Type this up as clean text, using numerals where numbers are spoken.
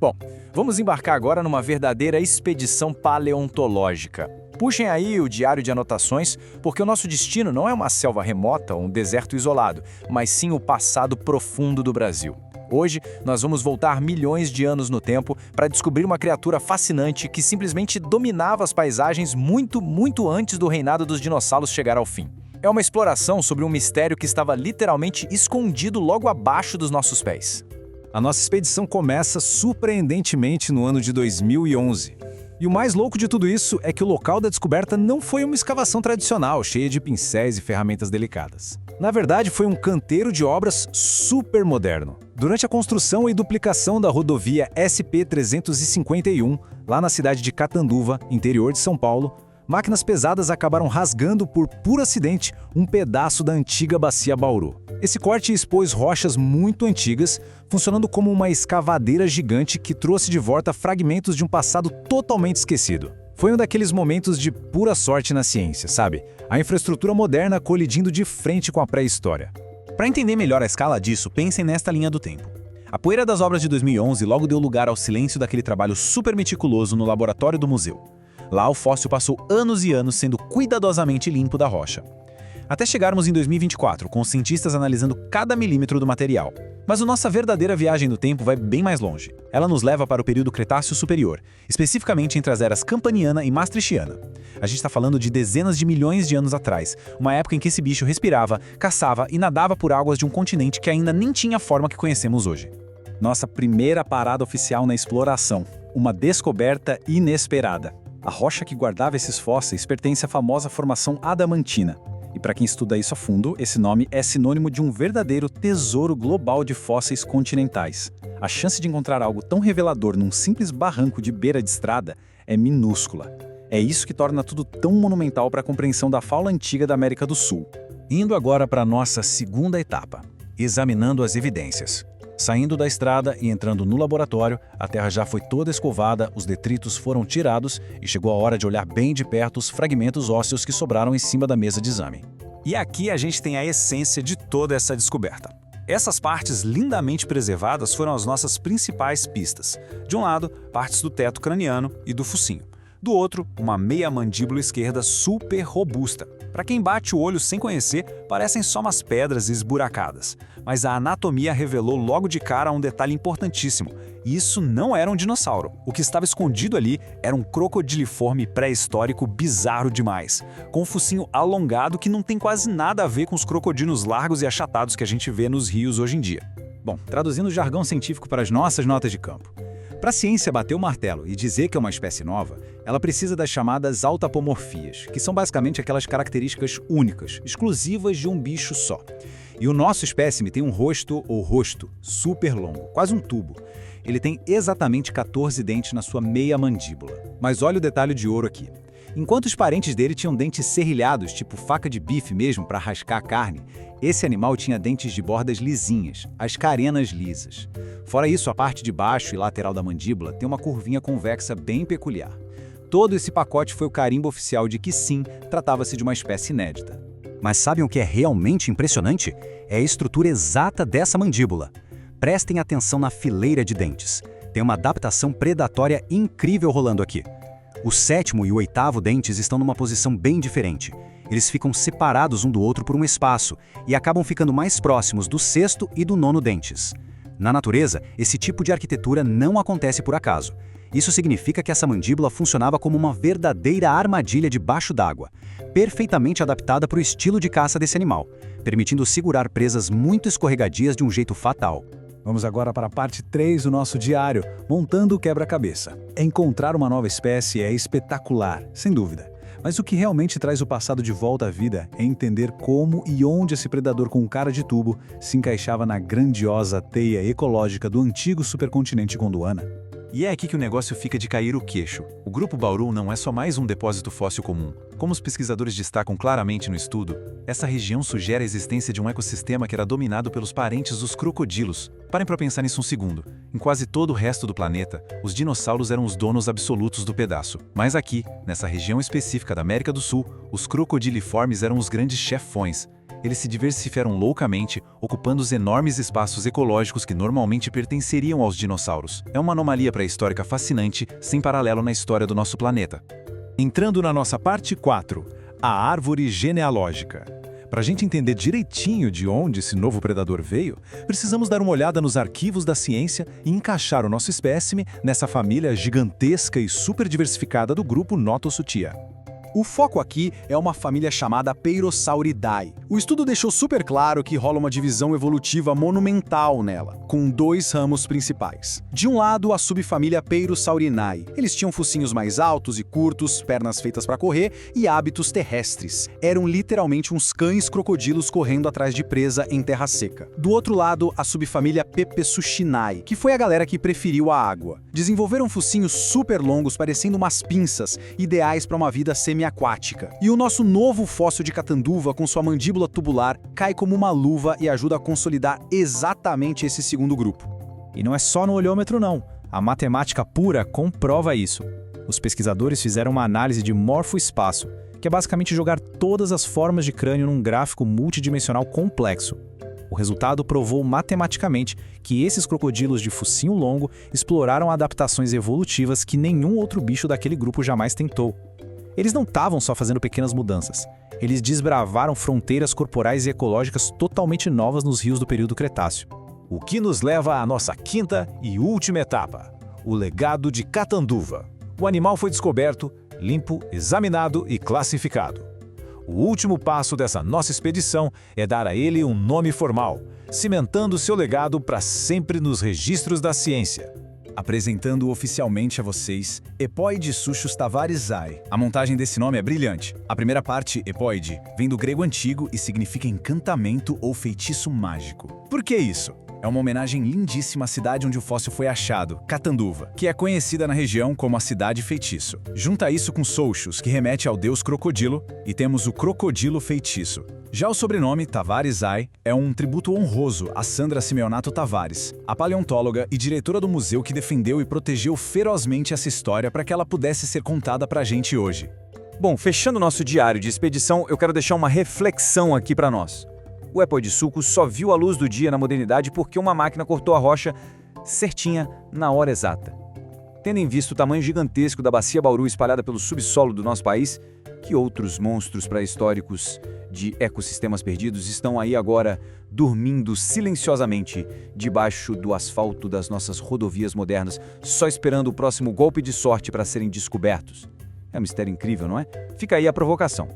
Bom, vamos embarcar agora numa verdadeira expedição paleontológica. Puxem aí o diário de anotações, porque o nosso destino não é uma selva remota ou um deserto isolado, mas sim o passado profundo do Brasil. Hoje, nós vamos voltar milhões de anos no tempo para descobrir uma criatura fascinante que simplesmente dominava as paisagens muito antes do reinado dos dinossauros chegar ao fim. É uma exploração sobre um mistério que estava literalmente escondido logo abaixo dos nossos pés. A nossa expedição começa surpreendentemente no ano de 2011. E o mais louco de tudo isso é que o local da descoberta não foi uma escavação tradicional, cheia de pincéis e ferramentas delicadas. Na verdade, foi um canteiro de obras super moderno. Durante a construção e duplicação da rodovia SP-351, lá na cidade de Catanduva, interior de São Paulo, máquinas pesadas acabaram rasgando por puro acidente um pedaço da antiga bacia Bauru. Esse corte expôs rochas muito antigas, funcionando como uma escavadeira gigante que trouxe de volta fragmentos de um passado totalmente esquecido. Foi um daqueles momentos de pura sorte na ciência, sabe? A infraestrutura moderna colidindo de frente com a pré-história. Para entender melhor a escala disso, pensem nesta linha do tempo. A poeira das obras de 2011 logo deu lugar ao silêncio daquele trabalho super meticuloso no laboratório do museu. Lá, o fóssil passou anos e anos sendo cuidadosamente limpo da rocha. Até chegarmos em 2024, com os cientistas analisando cada milímetro do material. Mas a nossa verdadeira viagem no tempo vai bem mais longe. Ela nos leva para o período Cretáceo Superior, especificamente entre as eras Campaniana e Maastrichtiana. A gente está falando de dezenas de milhões de anos atrás, uma época em que esse bicho respirava, caçava e nadava por águas de um continente que ainda nem tinha a forma que conhecemos hoje. Nossa primeira parada oficial na exploração, uma descoberta inesperada. A rocha que guardava esses fósseis pertence à famosa formação adamantina. E para quem estuda isso a fundo, esse nome é sinônimo de um verdadeiro tesouro global de fósseis continentais. A chance de encontrar algo tão revelador num simples barranco de beira de estrada é minúscula. É isso que torna tudo tão monumental para a compreensão da fauna antiga da América do Sul. Indo agora para a nossa segunda etapa, examinando as evidências. Saindo da estrada e entrando no laboratório, a terra já foi toda escovada, os detritos foram tirados e chegou a hora de olhar bem de perto os fragmentos ósseos que sobraram em cima da mesa de exame. E aqui a gente tem a essência de toda essa descoberta. Essas partes lindamente preservadas foram as nossas principais pistas. De um lado, partes do teto craniano e do focinho. Do outro, uma meia mandíbula esquerda super robusta. Para quem bate o olho sem conhecer, parecem só umas pedras esburacadas. Mas a anatomia revelou logo de cara um detalhe importantíssimo. Isso não era um dinossauro. O que estava escondido ali era um crocodiliforme pré-histórico bizarro demais, com um focinho alongado que não tem quase nada a ver com os crocodilos largos e achatados que a gente vê nos rios hoje em dia. Bom, traduzindo o jargão científico para as nossas notas de campo. Para a ciência bater o martelo e dizer que é uma espécie nova, ela precisa das chamadas autapomorfias, que são basicamente aquelas características únicas, exclusivas de um bicho só. E o nosso espécime tem um rosto super longo, quase um tubo. Ele tem exatamente 14 dentes na sua meia mandíbula. Mas olha o detalhe de ouro aqui. Enquanto os parentes dele tinham dentes serrilhados, tipo faca de bife mesmo para rascar a carne, esse animal tinha dentes de bordas lisinhas, as carenas lisas. Fora isso, a parte de baixo e lateral da mandíbula tem uma curvinha convexa bem peculiar. Todo esse pacote foi o carimbo oficial de que sim, tratava-se de uma espécie inédita. Mas sabem o que é realmente impressionante? É a estrutura exata dessa mandíbula. Prestem atenção na fileira de dentes. Tem uma adaptação predatória incrível rolando aqui. O sétimo e o oitavo dentes estão numa posição bem diferente. Eles ficam separados um do outro por um espaço e acabam ficando mais próximos do sexto e do nono dentes. Na natureza, esse tipo de arquitetura não acontece por acaso. Isso significa que essa mandíbula funcionava como uma verdadeira armadilha debaixo d'água, perfeitamente adaptada para o estilo de caça desse animal, permitindo segurar presas muito escorregadias de um jeito fatal. Vamos agora para a parte 3 do nosso diário, montando o quebra-cabeça. Encontrar uma nova espécie é espetacular, sem dúvida. Mas o que realmente traz o passado de volta à vida é entender como e onde esse predador com cara de tubo se encaixava na grandiosa teia ecológica do antigo supercontinente Gondwana. E é aqui que o negócio fica de cair o queixo. O Grupo Bauru não é só mais um depósito fóssil comum. Como os pesquisadores destacam claramente no estudo, essa região sugere a existência de um ecossistema que era dominado pelos parentes dos crocodilos. Parem para pensar nisso um segundo. Em quase todo o resto do planeta, os dinossauros eram os donos absolutos do pedaço. Mas aqui, nessa região específica da América do Sul, os crocodiliformes eram os grandes chefões. eles se diversificaram loucamente, ocupando os enormes espaços ecológicos que normalmente pertenceriam aos dinossauros. É uma anomalia pré-histórica fascinante, sem paralelo na história do nosso planeta. Entrando na nossa parte 4, a árvore genealógica. Para a gente entender direitinho de onde esse novo predador veio, precisamos dar uma olhada nos arquivos da ciência e encaixar o nosso espécime nessa família gigantesca e super diversificada do grupo Notossutia. O foco aqui é uma família chamada Peirossauridae. O estudo deixou super claro que rola uma divisão evolutiva monumental nela, com 2 ramos principais. De um lado, a subfamília Peirossaurinae. Eles tinham focinhos mais altos e curtos, pernas feitas para correr e hábitos terrestres. Eram literalmente uns cães crocodilos correndo atrás de presa em terra seca. Do outro lado, a subfamília Pepesuchinae, que foi a galera que preferiu a água. Desenvolveram focinhos super longos parecendo umas pinças, ideais para uma vida semi-aquática. E o nosso novo fóssil de catanduva, com sua mandíbula tubular, cai como uma luva e ajuda a consolidar exatamente esse segundo grupo. E não é só no olhômetro não, a matemática pura comprova isso. Os pesquisadores fizeram uma análise de morfoespaço, que é basicamente jogar todas as formas de crânio num gráfico multidimensional complexo. O resultado provou matematicamente que esses crocodilos de focinho longo exploraram adaptações evolutivas que nenhum outro bicho daquele grupo jamais tentou. Eles não estavam só fazendo pequenas mudanças. Eles desbravaram fronteiras corporais e ecológicas totalmente novas nos rios do período Cretáceo. O que nos leva à nossa quinta e última etapa, o legado de Catanduva. O animal foi descoberto, limpo, examinado e classificado. O último passo dessa nossa expedição é dar a ele um nome formal, cimentando seu legado para sempre nos registros da ciência. Apresentando oficialmente a vocês, Epoidsuchus tavaresii. A montagem desse nome é brilhante. A primeira parte, epoide, vem do grego antigo e significa encantamento ou feitiço mágico. Por que isso? É uma homenagem lindíssima à cidade onde o fóssil foi achado, Catanduva, que é conhecida na região como a Cidade Feitiço. Junta isso com Souchus, que remete ao deus crocodilo, e temos o crocodilo feitiço. Já o sobrenome, Tavaresii, é um tributo honroso a Sandra Simeonato Tavares, a paleontóloga e diretora do museu que defendeu e protegeu ferozmente essa história para que ela pudesse ser contada pra gente hoje. Bom, fechando nosso diário de expedição, eu quero deixar uma reflexão aqui para nós. O Epoidsuchus só viu a luz do dia na modernidade porque uma máquina cortou a rocha certinha na hora exata. Tendo em vista o tamanho gigantesco da Bacia Bauru espalhada pelo subsolo do nosso país, que outros monstros pré-históricos de ecossistemas perdidos estão aí agora dormindo silenciosamente debaixo do asfalto das nossas rodovias modernas, só esperando o próximo golpe de sorte para serem descobertos? É um mistério incrível, não é? Fica aí a provocação.